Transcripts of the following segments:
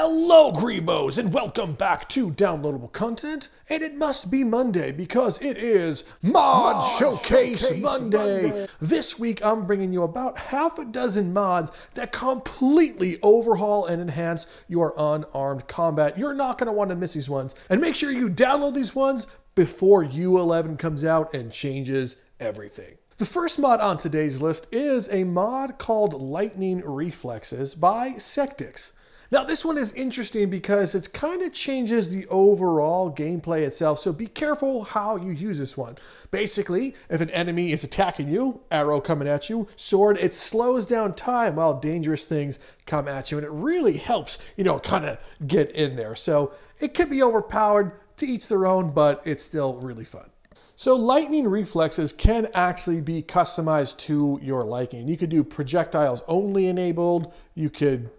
Hello Grebos and welcome back to Downloadable Content, and it must be Monday because it is Mod Showcase Monday. This week I'm bringing you about half a dozen mods that completely overhaul and enhance your unarmed combat. You're not going to want to miss these ones, and make sure you download these ones before U11 comes out and changes everything. The first mod on today's list is a mod called Lightning Reflexes by Sectix. Now this one is interesting because it kind of changes the overall gameplay itself, so be careful how you use this one. Basically, if an enemy is attacking you, arrow coming at you, sword, it slows down time while dangerous things come at you, and it really helps, kind of get in there. So it could be overpowered, to each their own, but it's still really fun. So lightning reflexes can actually be customized to your liking. You could do projectiles only enabled, you could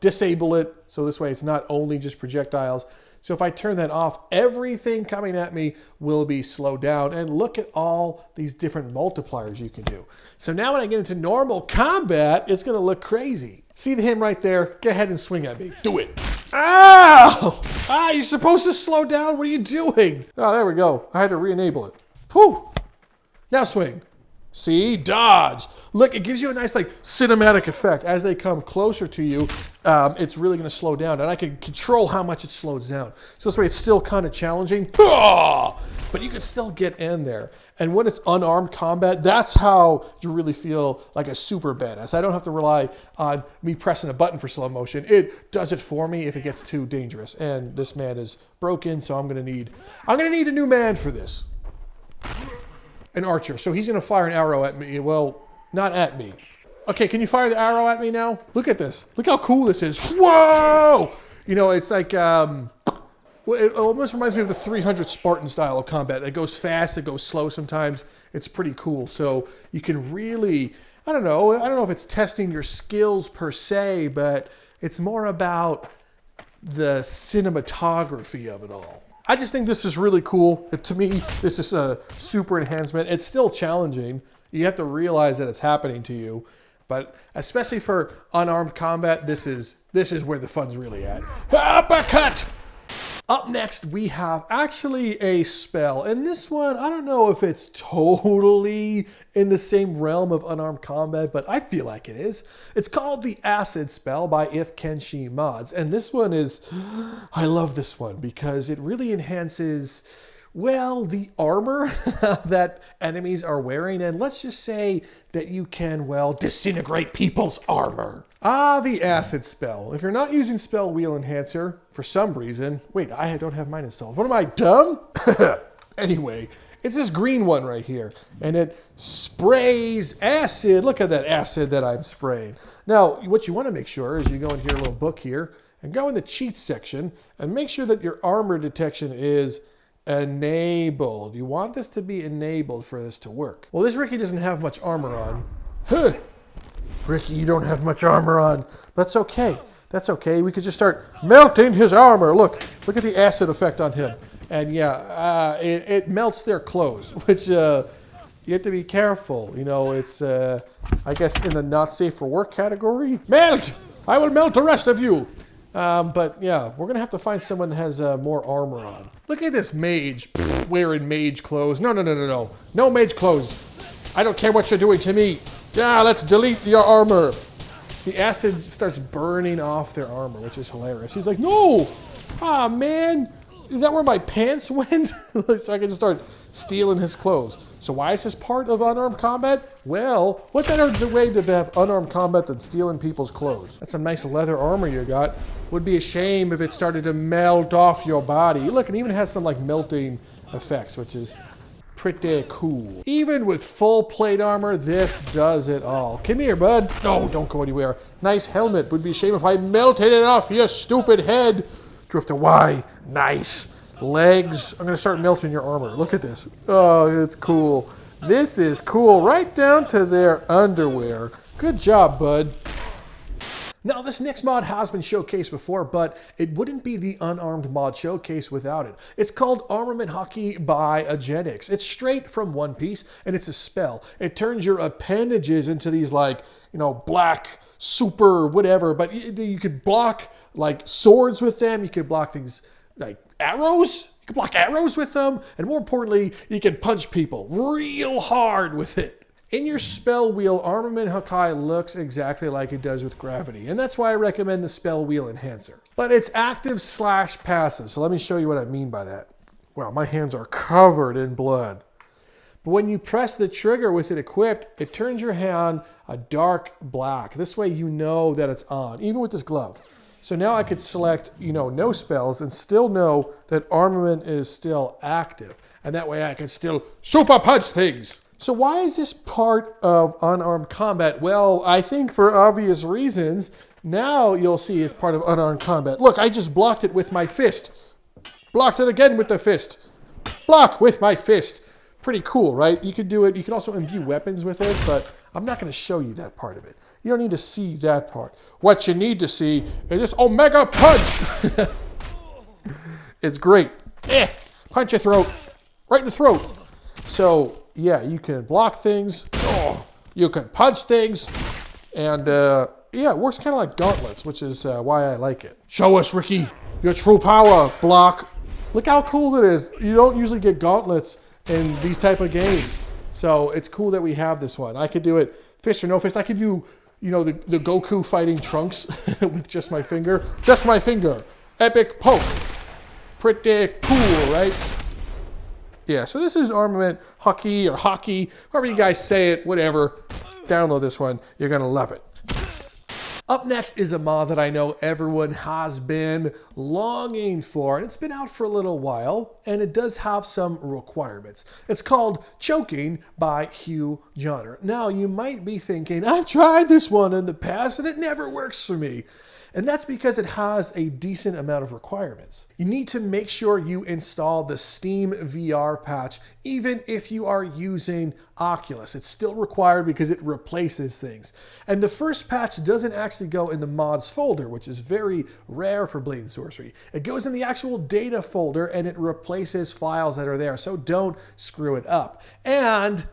disable it, so this way it's not only just projectiles. So if I turn that off, everything coming at me will be slowed down, and look at all these different multipliers you can do. So now when I get into normal combat, it's going to look crazy. See him right there? Go ahead and swing at me. Do it. Ow! Ah, you're supposed to slow down. What are you doing? Oh, there we go. I had to re-enable it. Whew. Now swing. See? Dodge. Look, it gives you a nice cinematic effect. As they come closer to you, it's really going to slow down. And I can control how much it slows down. So this way it's still kind of challenging. But you can still get in there. And when it's unarmed combat, that's how you really feel like a super badass. I don't have to rely on me pressing a button for slow motion. It does it for me if it gets too dangerous. And this man is broken, so I'm going to need a new man for this. An archer. So he's going to fire an arrow at me. Well, not at me. Okay, can you fire the arrow at me now? Look at this. Look how cool this is. Whoa! It's like, it almost reminds me of the 300 Spartan style of combat. It goes fast, it goes slow sometimes. It's pretty cool. So you can really, I don't know if it's testing your skills per se, but it's more about the cinematography of it all. I just think this is really cool. To me, this is a super enhancement. It's still challenging. You have to realize that it's happening to you. But especially for unarmed combat, this is where the fun's really at. Uppercut! Up next, we have actually a spell. And this one, I don't know if it's totally in the same realm of unarmed combat, but I feel like it is. It's called the Acid Spell by IfKenshiMods. And this one is, I love this one because it really enhances, well, the armor that enemies are wearing. And let's just say that you can, well, disintegrate people's armor. Ah, the Acid Spell. If you're not using Spell Wheel Enhancer for some reason, wait, I don't have mine installed. What am I, dumb? Anyway, it's this green one right here, and it sprays acid. Look at that acid that I'm spraying. Now, what you want to make sure is you go into your little book here and go in the cheats section and make sure that your armor detection is enabled. You want this to be enabled for this to work. Well, this Ricky doesn't have much armor on. Huh. Ricky, you don't have much armor on. That's okay. That's okay. We could just start melting his armor. Look at the acid effect on him. And yeah, it melts their clothes, which you have to be careful. It's, I guess, in the not safe for work category. Melt! I will melt the rest of you. But yeah, we're going to have to find someone that has more armor on. Look at this mage wearing mage clothes. No. No mage clothes. I don't care what you're doing to me. Yeah, let's delete your armor. The acid starts burning off their armor, which is hilarious. He's like, no! Ah, man! Is that where my pants went? So I can just start stealing his clothes. So why is this part of unarmed combat? Well, what better way to have unarmed combat than stealing people's clothes? That's some nice leather armor you got. Would be a shame if it started to melt off your body. Look, it even has some melting effects, which is pretty cool. Even with full plate armor, this does it all. Come here, bud. No, don't go anywhere. Nice helmet. Would be a shame if I melted it off your stupid head. Drift away. Nice. Legs. I'm going to start melting your armor. Look at this. Oh, it's cool. This is cool. Right down to their underwear. Good job, bud. Now, this next mod has been showcased before, but it wouldn't be the unarmed mod showcase without it. It's called Armament Haki by Jenix. It's straight from One Piece, and it's a spell. It turns your appendages into these, black, super, whatever, but you could block like swords with them. You can block things like arrows. You can block arrows with them. And more importantly, you can punch people real hard with it. In your spell wheel, Armament Haki looks exactly like it does with gravity. And that's why I recommend the spell wheel enhancer. But it's active / passive. So let me show you what I mean by that. Wow, my hands are covered in blood. But when you press the trigger with it equipped, it turns your hand a dark black. This way you know that it's on, even with this glove. So now I could select, no spells and still know that armament is still active. And that way I can still super punch things. So why is this part of unarmed combat? Well, I think for obvious reasons. Now you'll see it's part of unarmed combat. Look, I just blocked it with my fist. Blocked it again with the fist. Block with my fist. Pretty cool, right? You could do it. You could also imbue weapons with it, but I'm not going to show you that part of it. You don't need to see that part. What you need to see is this Omega Punch. It's great. Punch your throat. Right in the throat. So, yeah, you can block things. You can punch things. And, yeah, it works kind of like gauntlets, which is why I like it. Show us, Ricky, your true power, block. Look how cool it is. You don't usually get gauntlets in these type of games. So it's cool that we have this one. I could do it fist or no fist. I could do, the Goku fighting Trunks with just my finger. Just my finger. Epic poke. Pretty cool, right? Yeah, so this is Armament Haki or Hockey, however you guys say it, whatever. Download this one. You're going to love it. Up next is a mod that I know everyone has been longing for, and it's been out for a little while, and it does have some requirements. It's called Choking by HuJohner. Now, you might be thinking, I've tried this one in the past, and it never works for me. And that's because it has a decent amount of requirements. You need to make sure you install the Steam VR patch, even if you are using Oculus. It's still required because it replaces things. And the first patch doesn't actually go in the mods folder, which is very rare for Blade and Sorcery. It goes in the actual data folder and it replaces files that are there. So don't screw it up. And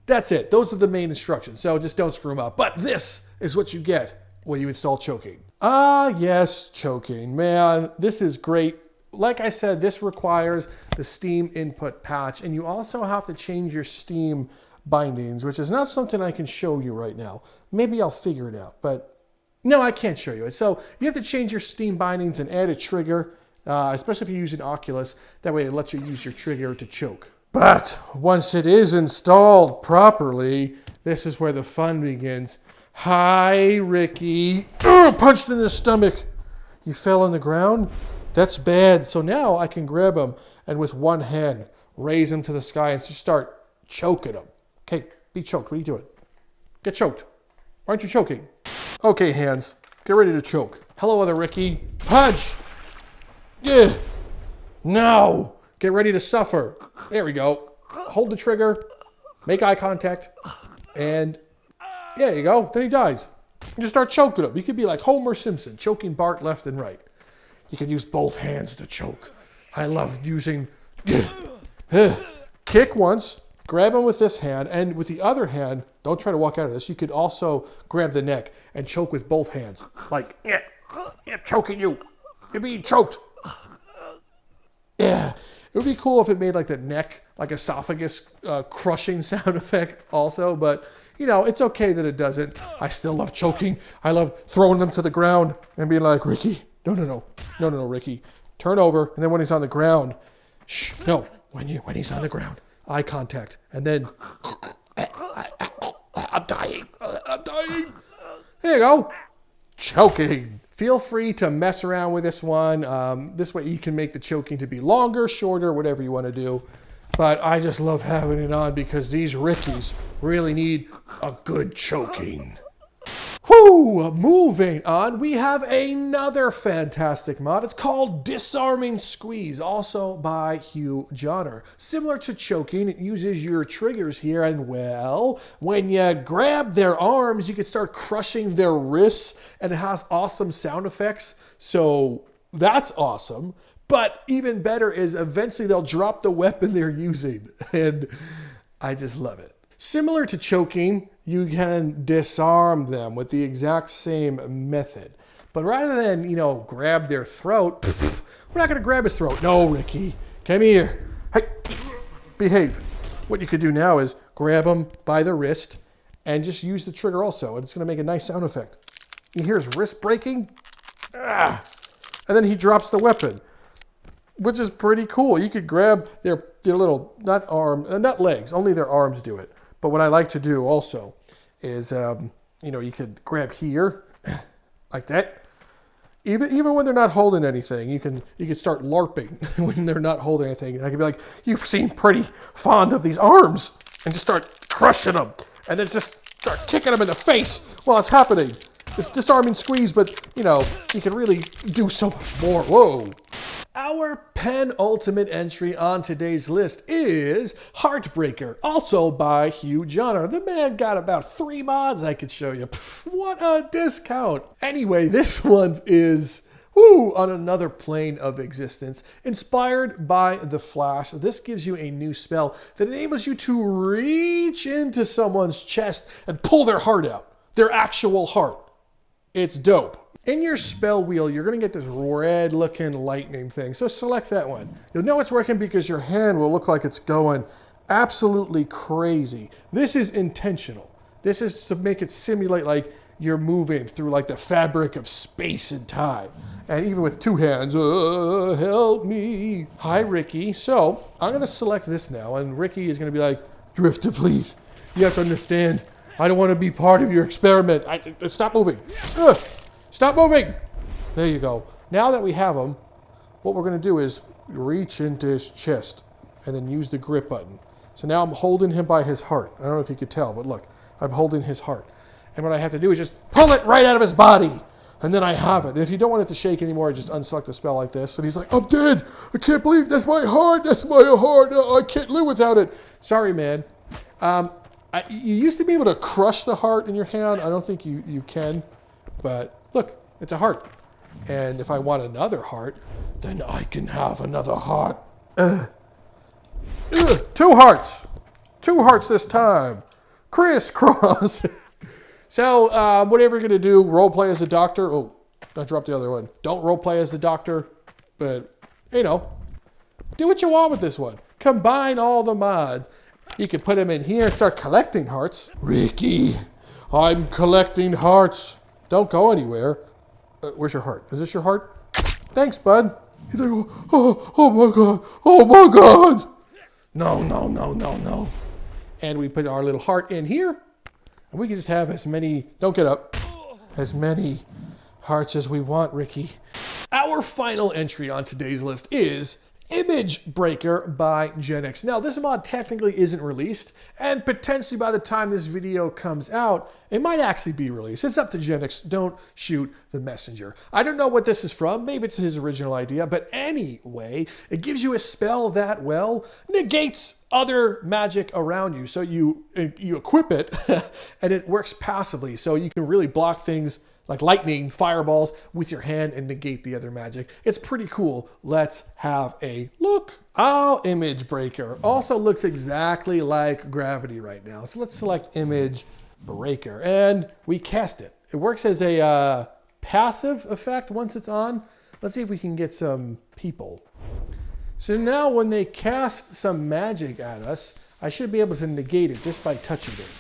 that's it. Those are the main instructions. So just don't screw them up. But this is what you get when you install Choking. Ah, yes, Choking. Man, this is great. Like I said, this requires the Steam input patch, and you also have to change your Steam bindings, which is not something I can show you right now. Maybe I'll figure it out, but no, I can't show you it. So you have to change your Steam bindings and add a trigger, especially if you're using Oculus. That way it lets you use your trigger to choke. But once it is installed properly, this is where the fun begins. Hi, Ricky. Punched in the stomach. You fell on the ground? That's bad. So now I can grab him and with one hand raise him to the sky and just start choking him. Okay, be choked. What are you doing? Get choked. Why aren't you choking? Okay, hands. Get ready to choke. Hello, other Ricky. Punch. Yeah. Now. Get ready to suffer. There we go. Hold the trigger. Make eye contact. And there you go. Then he dies. You just start choking him. You could be like Homer Simpson, choking Bart left and right. You could use both hands to choke. I love using kick once, grab him with this hand, and with the other hand, don't try to walk out of this. You could also grab the neck and choke with both hands. Like, yeah, choking you. You're being choked. Yeah. It would be cool if it made like the neck, like esophagus crushing sound effect also, but it's okay that it doesn't. I still love choking. I love throwing them to the ground and being like, Ricky, no, Ricky. Turn over, and then when he's on the ground, shh, no, when he's on the ground, eye contact, and then, I'm dying. There you go. Choking. Feel free to mess around with this one. This way you can make the choking to be longer, shorter, whatever you want to do. But I just love having it on because these Rickies really need a good choking. Whoo! Moving on, we have another fantastic mod. It's called Disarming Squeeze, also by HuJohner. Similar to choking, it uses your triggers here, and well, when you grab their arms, you can start crushing their wrists, and it has awesome sound effects, so that's awesome. But even better is eventually they'll drop the weapon they're using, and I just love it. Similar to choking, you can disarm them with the exact same method. But rather than, you know, grab their throat, we're not going to grab his throat. No, Ricky, come here. Hey, behave. What you could do now is grab him by the wrist and just use the trigger also. And it's going to make a nice sound effect. You hear his wrist breaking. Ah, and then he drops the weapon, which is pretty cool. You could grab their little, not legs, only their arms do it. But what I like to do also is, you know, you could grab here, like that. Even when they're not holding anything, you can start LARPing when they're not holding anything. And I could be like, you seem pretty fond of these arms, and just start crushing them, and then just start kicking them in the face while it's happening. It's Disarming Squeeze, but, you know, you can really do so much more. Whoa. Our penultimate entry on today's list is Heartbreaker, also by HuJohner. The man got about 3 mods I could show you. What a discount. Anyway, this one is on another plane of existence. Inspired by the Flash, this gives you a new spell that enables you to reach into someone's chest and pull their heart out, their actual heart. It's dope. In your spell wheel, you're going to get this red looking lightning thing. So select that one. You'll know it's working because your hand will look like it's going absolutely crazy. This is intentional. This is to make it simulate like you're moving through like the fabric of space and time. And even with 2 hands, help me. Hi, Ricky. So I'm going to select this now. And Ricky is going to be like, Drifter, please. You have to understand. I don't want to be part of your experiment. Stop moving. Stop moving. There you go. Now that we have him, what we're going to do is reach into his chest and then use the grip button. So now I'm holding him by his heart. I don't know if you could tell, but look, I'm holding his heart. And what I have to do is just pull it right out of his body. And then I have it. And if you don't want it to shake anymore, just unselect the spell like this. And he's like, I'm dead. I can't believe that's my heart. That's my heart. I can't live without it. Sorry, man. You used to be able to crush the heart in your hand. I don't think you can. But look, it's a heart. And if I want another heart, then I can have another heart. 2 hearts. 2 hearts this time. Crisscross. So, whatever you're going to do, roleplay as a doctor. Oh, I dropped the other one. Don't roleplay as a doctor. But, you know, do what you want with this one. Combine all the mods. You can put them in here and start collecting hearts. Ricky, I'm collecting hearts. Don't go anywhere. Where's your heart? Is this your heart? Thanks, bud. He's like, oh my God. Oh my God. No. And we put our little heart in here. And we can just have as many, don't get up, as many hearts as we want, Ricky. Our final entry on today's list is Image Breaker by Jenix. Now, this mod technically isn't released, and potentially by the time this video comes out, it might actually be released. It's up to Jenix. Don't shoot the messenger. I don't know what this is from. Maybe it's his original idea, but anyway, it gives you a spell that, well, negates other magic around you. So you equip it, and it works passively, so you can really block things like lightning, fireballs with your hand and negate the other magic. It's pretty cool. Let's have a look. Our Image Breaker also looks exactly like Gravity right now. So let's select Image Breaker and we cast it. It works as a passive effect once it's on. Let's see if we can get some people. So now when they cast some magic at us, I should be able to negate it just by touching it.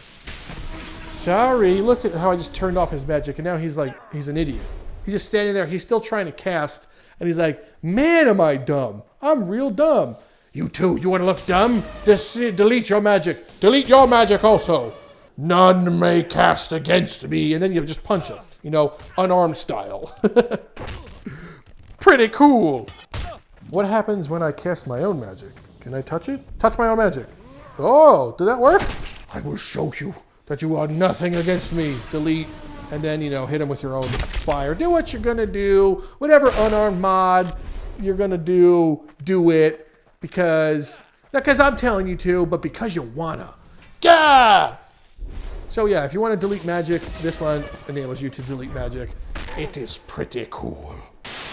Sorry, look at how I just turned off his magic, and now he's like, he's an idiot. He's just standing there, he's still trying to cast, and he's like, man, am I dumb. I'm real dumb. You too, you want to look dumb? Just delete your magic. Delete your magic also. None may cast against me. And then you just punch him, you know, unarmed style. Pretty cool. What happens when I cast my own magic? Can I touch it? Touch my own magic. Oh, did that work? I will show you that you are nothing against me. Delete, and then, you know, hit him with your own fire. Do what you're gonna do. Whatever unarmed mod you're gonna do it. Because, not because I'm telling you to, but because you wanna. Gah! So yeah, if you wanna delete magic, this one enables you to delete magic. It is pretty cool.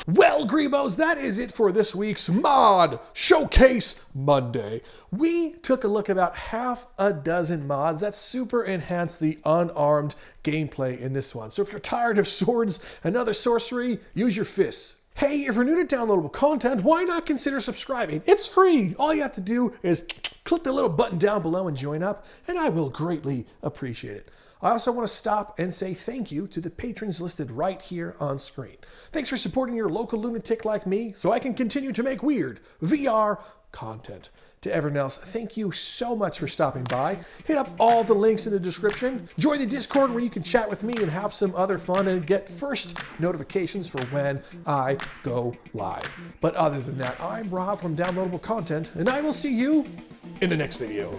Well, Grebos, that is it for this week's Mod Showcase Monday. We took a look at about half a dozen mods that super enhance the unarmed gameplay in this one. So if you're tired of swords and other sorcery, use your fists. Hey, if you're new to downloadable content, why not consider subscribing? It's free. All you have to do is click the little button down below and join up, and I will greatly appreciate it. I also want to stop and say thank you to the patrons listed right here on screen. Thanks for supporting your local lunatic like me so I can continue to make weird VR content. To everyone else, thank you so much for stopping by. Hit up all the links in the description. Join the Discord where you can chat with me and have some other fun and get first notifications for when I go live. But other than that, I'm Rob from Downloadable Content, and I will see you in the next video.